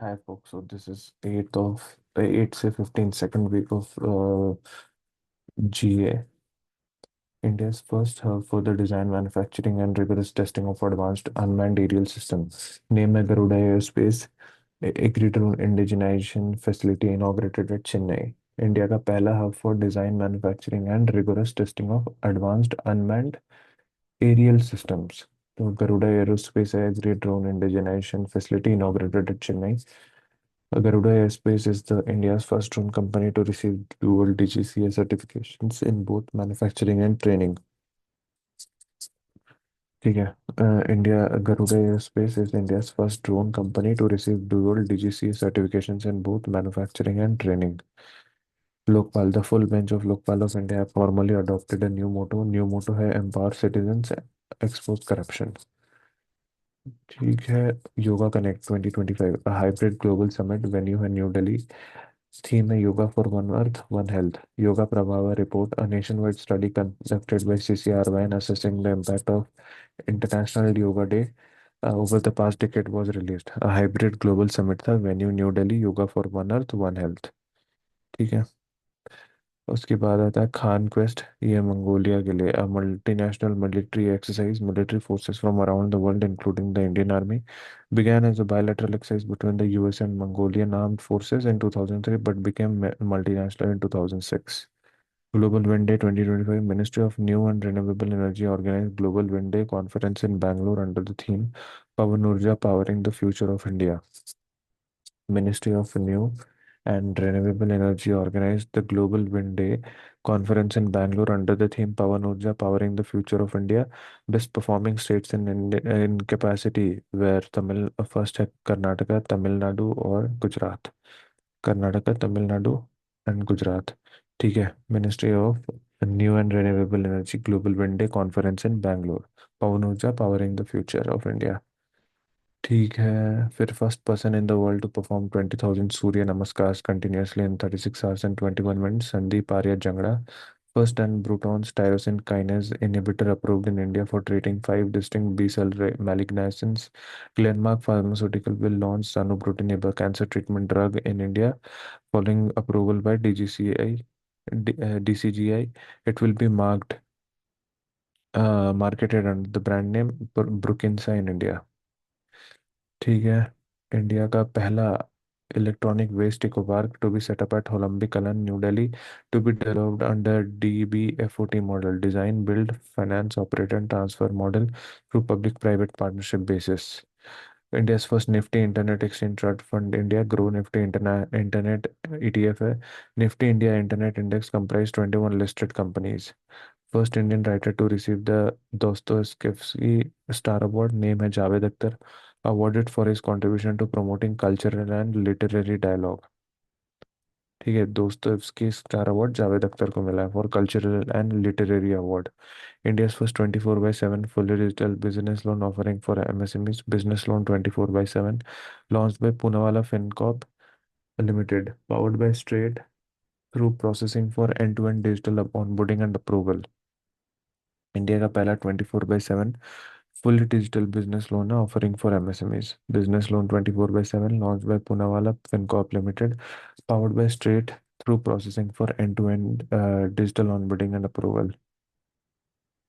Hi folks, so this is 8 से 15 second week of GA, India's first hub for the design, manufacturing and rigorous testing of advanced unmanned aerial systems. Name है Garuda Aerospace, agreed on indigenization facility inaugurated at Chennai. India का पहला hub for design manufacturing and rigorous testing of advanced unmanned aerial systems. तो Garuda Aerospace है agreed drone indigenization facility inaugurated at Chennai. Garuda Aerospace is the India's first drone company to receive dual DGCA certifications in both manufacturing and training. ठीक है. India Garuda Aerospace is India's first drone company to receive dual DGCA certifications in both manufacturing and training. Lokpal, the full bench of Lokpal of India have formally adopted a new motto. New motto है Empower Citizens, Expose Corruption. ठीक है. Yoga connect 2025 a hybrid global summit venue है new Delhi. Theme है yoga for one earth one health. Yoga प्रभाव report a nationwide study conducted by CCRY and assessing the impact of International Yoga Day over the past decade was released. A hybrid global summit था. venue new Delhi. Yoga for one earth one health. ठीक है. उसके बाद आता है Khan quest. ये Mongolia के लिए a multinational military exercise. Military forces from around the world including the Indian army began as a bilateral exercise between the US and Mongolian armed forces in 2003 but became multinational in 2006. Global Wind Day 2025. Ministry of New and Renewable Energy organized Global Wind Day conference in Bangalore under the theme Pavan Urja Powering the Future of India. Ministry of New and Renewable Energy organized the Global Wind Day conference in Bangalore under the theme Pavan Urja Powering the Future of India. Best performing states in capacity were Tamil first है कर्नाटका, तमिलनाडु और Gujarat. Karnataka, Tamil Nadu and Gujarat. ठीक है. Ministry of new and renewable energy global wind day conference in Bangalore. पवन ऊर्जा powering the future of India. ठीक है. फिर first person in the world to perform 20,000 Surya Namaskar continuously in 36 hours and 21 minutes. Sandeep Arya Jangra. First and Bruton's tyrosine kinase inhibitor approved in India for treating five distinct B-cell malignancies. Glenmark Pharmaceutical will launch Zanubrutinib, a cancer treatment drug in India, following approval by DCGI. It will be marketed under the brand name Brukinsa in India. ठीक है. India का पहला electronic waste eco park to be set up at Holambi Kalan new Delhi to be developed under DBFOT model design build finance operate and transfer model through public private partnership basis. India's first Nifty internet exchange trust fund India Groww Nifty internet ETF है. Nifty India internet index comprise 21 listed companies. First Indian writer to receive the Dostoevsky star award. Name है Javed Akhtar. Awarded for his contribution to promoting cultural and literary dialogue. ठीक है. Dostoevsky star award Javed Akhtar को मिला है for cultural and literary award. India's first 24/7 fully digital business loan offering for MSMEs. Business Loan 24/7 launched by Poonawalla FinCorp Limited, powered by Straight through processing for end-to-end digital onboarding and approval. India का पहला 24/7 fully digital business loan offering for MSMEs. Business Loan 24/7 launched by Poonawalla FinCorp Limited, powered by Straight through processing for end-to-end digital onboarding and approval.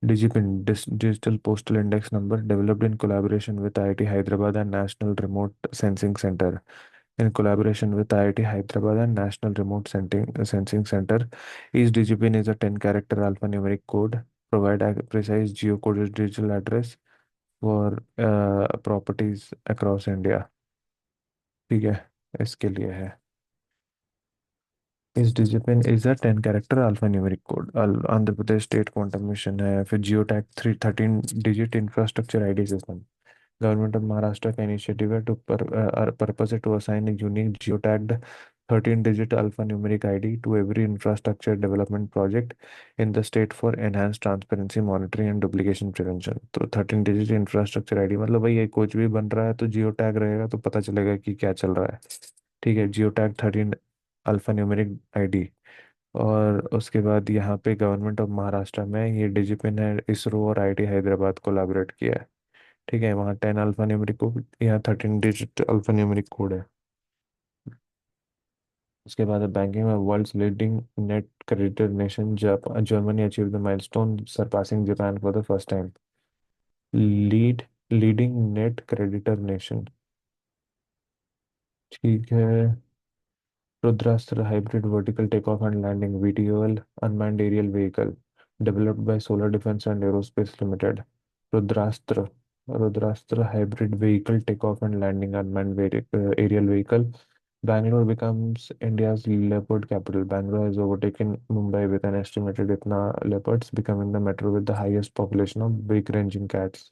DigiPin, Digital Postal Index Number, developed in collaboration with IIT Hyderabad and National Remote Sensing Center. In collaboration with IIT Hyderabad and National Remote Sensing Center, each DigiPin is a 10-character alphanumeric code, provide a precise geocoded digital address for properties across India. ठीक है. इसके लिए है. इस DIGIPIN is a 10 character alphanumeric code. Andhra Pradesh state quantum mission है. फिर geotag 13 digit infrastructure ID system. Government of Maharashtra का initiative है to purpose to assign a unique geotagged 13 digit alphanumeric ID to every infrastructure development project in the state for enhance transparency monitoring and duplication prevention. तो 13 digit infrastructure ID मतलब भाई ये कुछ भी बन रहा है तो जियो टैग रहेगा तो पता चलेगा कि क्या चल रहा है. ठीक है. Geo tag 13 alpha ID. और उसके बाद यहाँ पे गवर्नमेंट ऑफ महाराष्ट्र में ये डिजिपिन है. इसरो और IIT हैदराबाद कोलैबोरेट किया है. ठीक है. वहाँ 10 अल्फा न्यूमेरिक कोड, यहाँ 13 डिजिट अल्फा न्यूमेरिक कोड है. उसके बाद बैंकिंग में world's leading net creditor nation Germany achieve the milestone surpassing Japan for the first time. Lead leading net creditor nation. ठीक है। Rudrastra hybrid vertical take off and landing VTOL unmanned aerial vehicle developed by solar defence and aerospace limited. Rudrastra Rudrastra hybrid vehicle takeoff and landing unmanned aerial vehicle. Bangalore becomes India's leopard capital. Bangalore has overtaken Mumbai with an estimated इतना leopards, becoming the metro with the highest population of big ranging cats.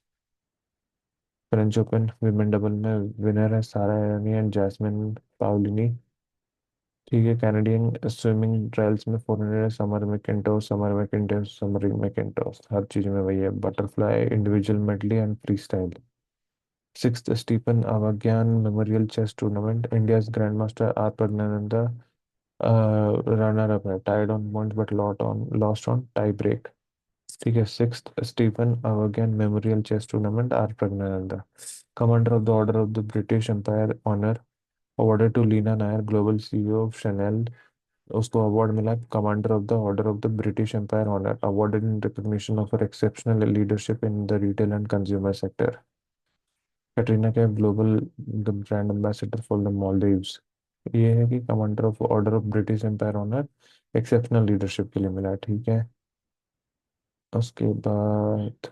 French open women double में winner है सारा एरानी and jasmine पाउलिनी। ठीक है। Canadian swimming trials में 400 summer मैकेंटोस हर चीज में वही है। Butterfly individual medley and free style. Sixth Stefan Avagyan memorial chess tournament India's grand master R Praggnanandhaa runner up है, tied on points but lost on tie break. ठीक है। Sixth Stefan Avagyan memorial chess tournament R Praggnanandhaa. Commander of the order of the British empire honour awarded to Leena Nair global CEO of Chanel। उसको award मिला commander of the order of the British empire honour awarded in recognition of her exceptional leadership in the retail and consumer sector. Katrina Kaif global the brand ambassador for the Maldives. ये है कि commander of order of British empire honour exceptional leadership के लिए मिला। ठीक है। उसके बाद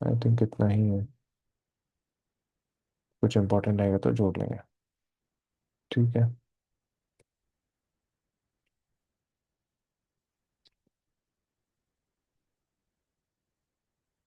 आई थिंक इतना ही है। कुछ इंपॉर्टेंट आएगा तो जोड़ लेंगे। ठीक है।